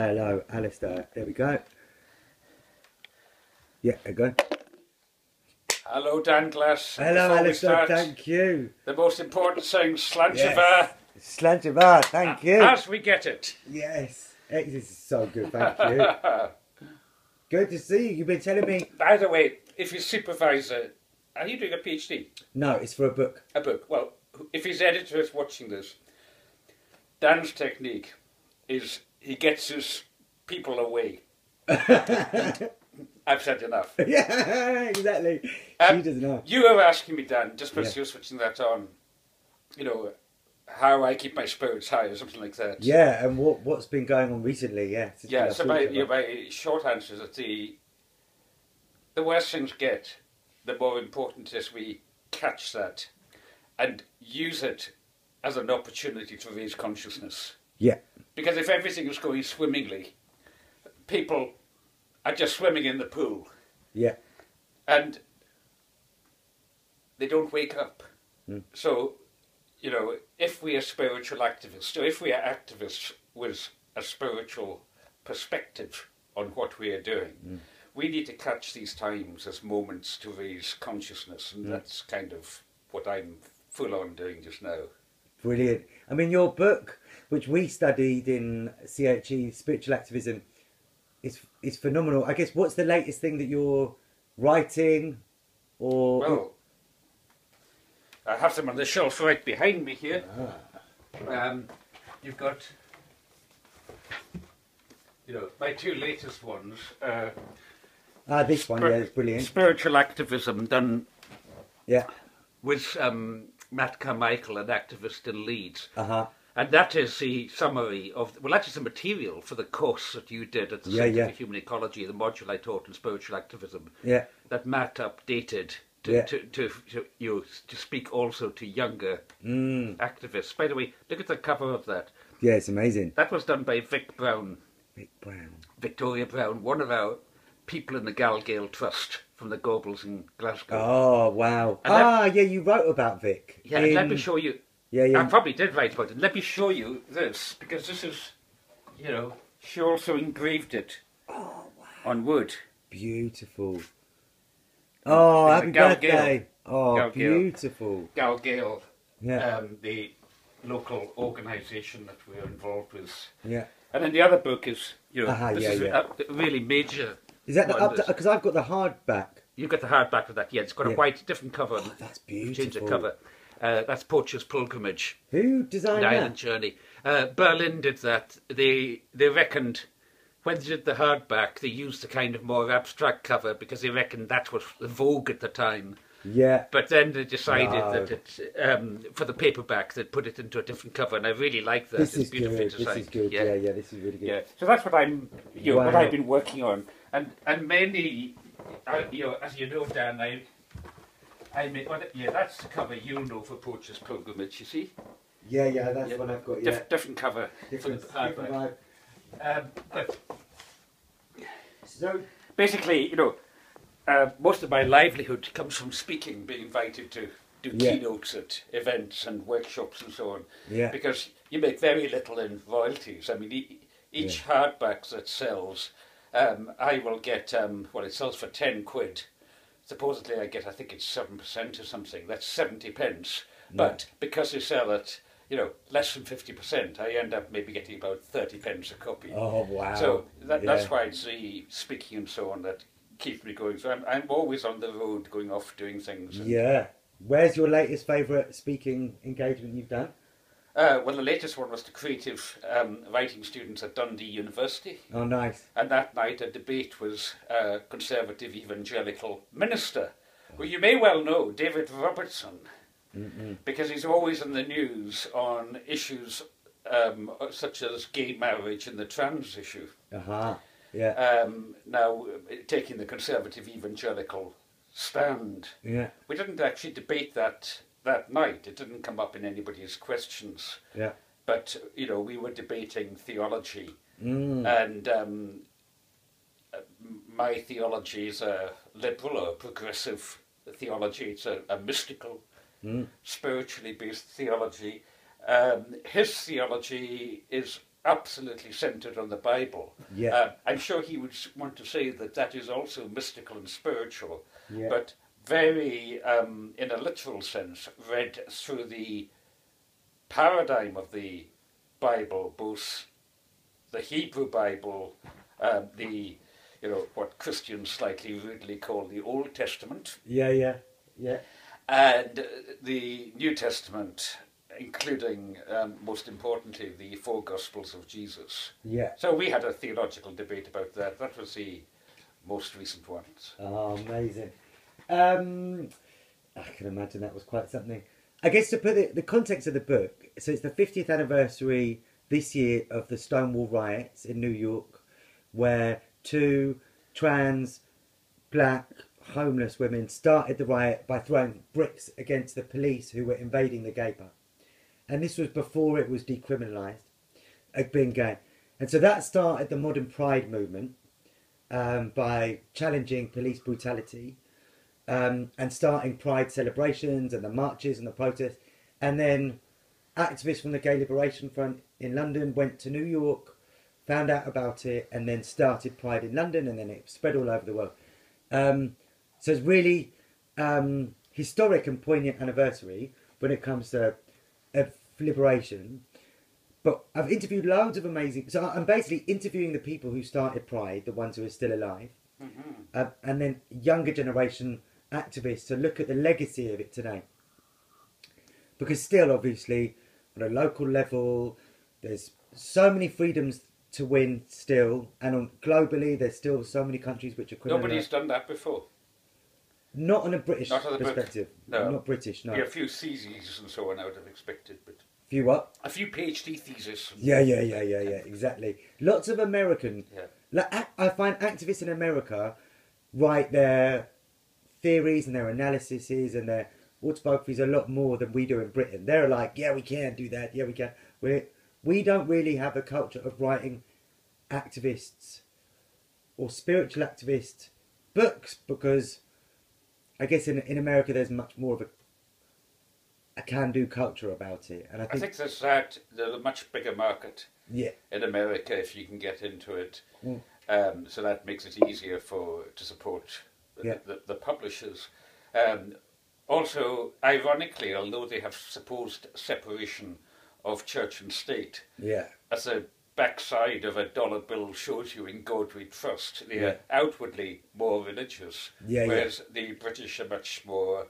Hello, Alastair. There we go. Yeah, there we go. Hello, Dan Glass. Hello, Alastair. Thank you. The most important thing, Slanchivar. Yes. Slanchivar, thank you. As we get it. Yes. This is so good, thank you. Good to see you. You've been telling me. By the way, if his supervisor, are you doing a PhD? No, it's for a book. A book. Well, if his editor is watching this, Dan's technique is he gets his people away. I've said enough. Yeah, exactly. She doesn't know. You were asking me, Dan, just because you're switching that on, you know, how I keep my spirits high or something like that. Yeah, and what's been going on recently? Yeah. Yeah. So my short answer is that the worse things get, the more important it is we catch that and use it as an opportunity to raise consciousness. Yeah. Because if everything is going swimmingly, people are just swimming in the pool. Yeah. And they don't wake up. Mm. So, you know, if we are spiritual activists, or if we are activists with a spiritual perspective on what we are doing, we need to catch these times as moments to raise consciousness. And that's kind of what I'm full on doing just now. Brilliant. I mean, your book, which we studied in CHE, Spiritual Activism, is phenomenal. I guess, what's the latest thing that you're writing? Or Well, I have them on the shelf right behind me here. You've got, you know, my two latest ones. this one, yeah, it's brilliant. Spiritual Activism, done with Matt Carmichael, an activist in Leeds. And that is the summary of, well, that is the material for the course that you did at the Centre for Human Ecology, the module I taught in spiritual activism. Yeah. That Matt updated to speak also to younger activists. By the way, look at the cover of that. Yeah, it's amazing. That was done by Vic Brown. Victoria Brown, one of our people in the Galgale Trust from the Gorbals in Glasgow. Oh, wow. You wrote about Vic. Yeah, let me show you. I probably did write about it. Let me show you this, because this is, you know, she also engraved it on wood. Beautiful. Oh, happy birthday. Oh, Galgale. Beautiful. Galgale, the local organisation that we're involved with. Yeah. And then the other book is, you know, this is a really major. Is that because I've got the hardback? You've got the hardback of that, yeah. It's got a white, different cover. Oh, that's beautiful. Change the cover. That's Poacher's Pilgrimage. Who designed that? The that? Island Journey. Berlin did that. They reckoned, when they did the hardback, they used the kind of more abstract cover because they reckoned that was the vogue at the time. Yeah. But then they decided that it's, for the paperback, they'd put it into a different cover, and I really like that. This it's is beautifully good. designed. This is good. Yeah, this is really good. Yeah. So that's what I'm, you know, what I've been working on, and mainly, you know, as you know, Dan, I made, that's the cover you'll know for Poacher's Pilgrimage, you see? Yeah, that's what I've got, different cover. Different vibe. But so, basically, you know, most of my livelihood comes from speaking, being invited to do keynotes at events and workshops and so on. Yeah. Because you make very little in royalties. I mean, each hardback that sells, I will get, it sells for 10 quid. Supposedly I get, I think it's 7% or something. That's 70 pence. But because they sell at, you know, less than 50%, I end up maybe getting about 30 pence a copy. Oh, wow. So that's why it's the speaking and so on that keeps me going. So I'm always on the road going off doing things. Yeah. Where's your latest favourite speaking engagement you've done? Well, the latest one was the creative writing students at Dundee University. Oh, nice. And that night a debate was a conservative evangelical minister, who you may well know, David Robertson, because he's always in the news on issues such as gay marriage and the trans issue. Yeah. Now, taking the conservative evangelical stand. Yeah. We didn't actually debate that night. It didn't come up in anybody's questions. Yeah. But, you know, we were debating theology. And my theology is a liberal or progressive theology. It's a mystical, spiritually based theology. His theology is absolutely centered on the Bible. Yeah. I'm sure he would want to say that that is also mystical and spiritual, Yeah. but very, in a literal sense, read through the paradigm of the Bible, both the Hebrew Bible, the what Christians slightly rudely call the Old Testament, Yeah. and the New Testament, including, most importantly, the four Gospels of Jesus. Yeah. So we had a theological debate about that. That was the most recent one. Oh, amazing. I can imagine that was quite something. I guess to put the context of the book, so it's the 50th anniversary this year of the Stonewall riots in New York, where two trans, black, homeless women started the riot by throwing bricks against the police who were invading the gay bar. And this was before it was decriminalised, being gay. And so that started the modern pride movement by challenging police brutality and starting pride celebrations and the marches and the protests. And then activists from the Gay Liberation Front in London went to New York, found out about it, and then started Pride in London, and then it spread all over the world. So it's really historic and poignant anniversary when it comes to liberation. But I've interviewed loads of amazing... So I'm basically interviewing the people who started Pride, the ones who are still alive, and then younger generation activists to look at the legacy of it today. Because still, obviously, on a local level, there's so many freedoms to win still, and globally, there's still so many countries which are criminal. Nobody's done that before. Not on a British Not on the perspective. No. Not British, no. Yeah, a few theses and so on I would have expected, but Few what? a few PhD theses. Yeah, exactly. Lots of American... Yeah. Like, I find activists in America write their theories and their analyses and their autobiographies a lot more than we do in Britain. They're like, yeah, we can do that, yeah, we can. We don't really have a culture of writing activists or spiritual activist books, because I guess in America there's much more of a can-do culture about it. And I think there's a much bigger market in America if you can get into it. So that makes it easier to support the publishers. Also, ironically, although they have supposed separation of church and state, as a backside of a dollar bill shows you in God we trust, they are outwardly more religious, whereas the British are much more,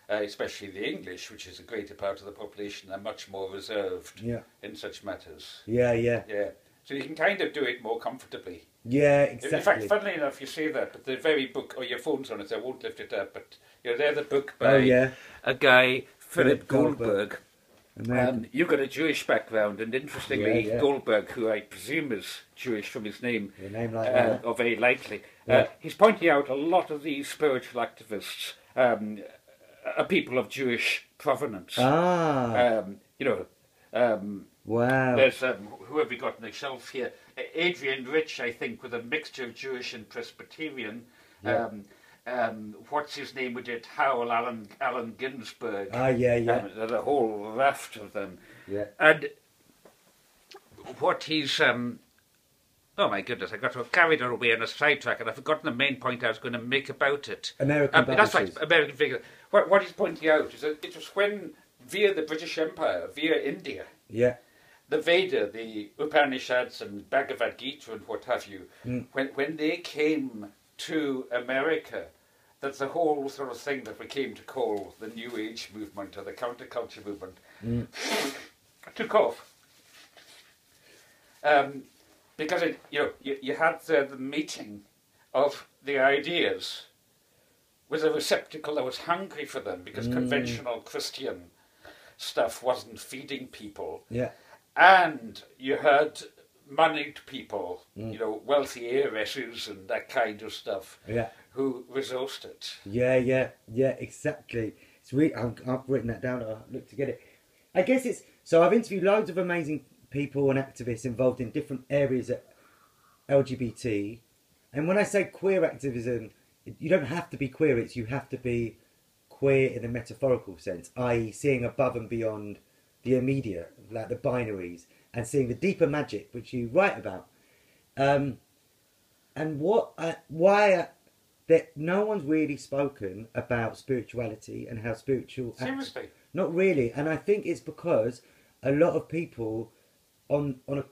especially the English, which is a greater part of the population, are much more reserved in such matters. Yeah. So you can kind of do it more comfortably. Yeah, exactly. In fact, funnily enough, you say that, but the very book, or your phone's on it, I won't lift it up, but they're the book by a guy, Philip Goldberg. You've got a Jewish background, and interestingly, Goldberg, who I presume is Jewish from his name, or very likely, he's pointing out a lot of these spiritual activists are people of Jewish provenance. Wow. There's who have we got on the shelf here? Adrian Rich, I think, with a mixture of Jewish and Presbyterian. What's his name? We did Howell Allen Ginsberg. There's a whole raft of them. And what he's oh my goodness, I got carried away on a sidetrack, and I've forgotten the main point I was going to make about it. American that's right, American figure. What he's pointing out is that it was when, via the British Empire, via India, the Veda, the Upanishads and Bhagavad Gita and what have you, when they came to America, that the whole sort of thing that we came to call the New Age movement or the counterculture movement took off. Because you had the meeting of the ideas with a receptacle that was hungry for them, because conventional Christian stuff wasn't feeding people. And you had moneyed people, wealthy heiresses and that kind of stuff, who resourced it. Yeah, exactly. It's really, I've written that down. I'll look to get it. I guess it's... So I've interviewed loads of amazing people and activists involved in different areas at LGBT. And when I say queer activism, you don't have to be queer. You have to be queer in the metaphorical sense, i.e. seeing above and beyond the immediate, like the binaries, and seeing the deeper magic which you write about. And why that no one's really spoken about spirituality and how spiritual. Seriously? Not really, and I think it's because a lot of people on a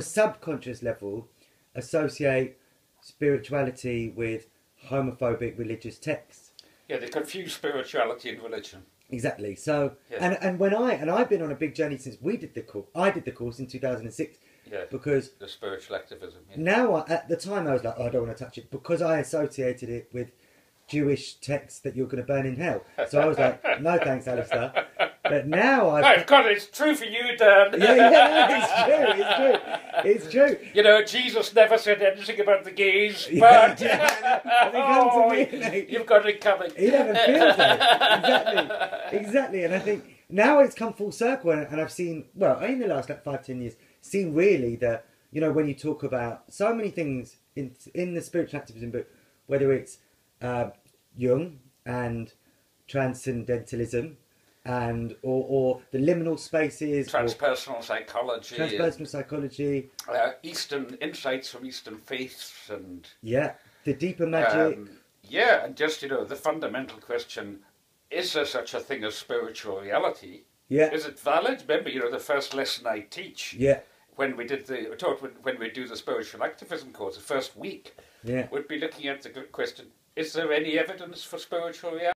subconscious level associate spirituality with homophobic religious texts. Yeah, they confuse spirituality and religion. Exactly. So, Yeah. and I've been on a big journey since we did the course. I did the course in 2006. Yeah. Because the spiritual activism. Yeah. now, at the time, I was like, oh, I don't want to touch it because I associated it with Jewish texts that you're going to burn in hell. So I was like, no, thanks, Alastair. But now I've got it's true for you, Dan. It's true. You know, Jesus never said anything about the gays, but you've got it coming. He never feels it. Exactly. And I think now it's come full circle, and I've seen, well, in the last 5-10 years, seen really that, you know, when you talk about so many things in the spiritual activism book, whether it's Jung and transcendentalism, and or the liminal spaces, transpersonal psychology, Eastern insights from Eastern faiths, and the deeper magic, and just, you know, the fundamental question: is there such a thing as spiritual reality? Is it valid? Remember, you know, the first lesson I teach, when we did when we do the spiritual activism course, the first week, would be looking at the question: is there any evidence for spiritual reality?